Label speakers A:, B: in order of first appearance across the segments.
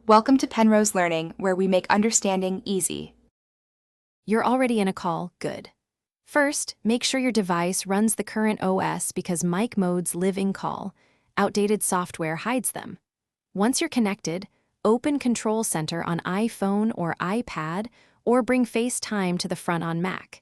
A: Welcome to Penrose Learning, where we make understanding easy.
B: You're already in a call, good. First, make sure your device runs the current OS because mic modes live in call. Outdated software hides them. Once you're connected, open Control Center on iPhone or iPad, or bring Facetime to the front on Mac.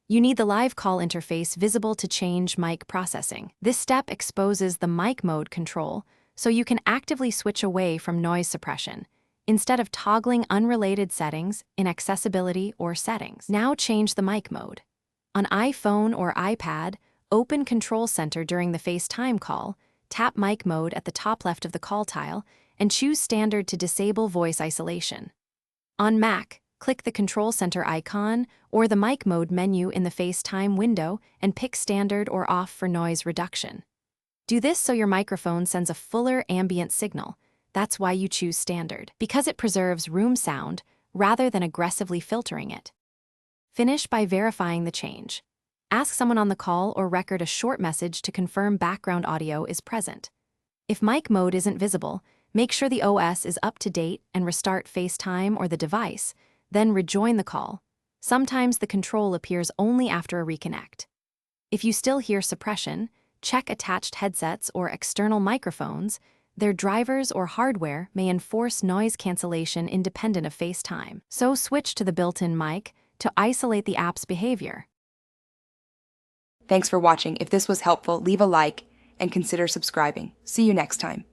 B: You need the live call interface visible to change mic processing. This step exposes the mic mode control, so you can actively switch away from noise suppression, instead of toggling unrelated settings in Accessibility or Settings. Now change the mic mode. On iPhone or iPad, open Control Center during the FaceTime call, tap mic mode at the top left of the call tile, and choose Standard to disable voice isolation. On Mac, click the Control Center icon or the mic mode menu in the FaceTime window and pick Standard or Off for noise reduction. Do this so your microphone sends a fuller ambient signal. That's why you choose Standard, because it preserves room sound rather than aggressively filtering it. Finish by verifying the change. Ask someone on the call or record a short message to confirm background audio is present. If mic mode isn't visible, make sure the OS is up to date and restart FaceTime or the device, then rejoin the call. Sometimes the control appears only after a reconnect. If you still hear suppression, check attached headsets or external microphones. Their drivers or hardware may enforce noise cancellation independent of FaceTime, so switch to the built-in mic to isolate the app's behavior.
A: Thanks for watching. If this was helpful, leave a like and consider subscribing. See you next time.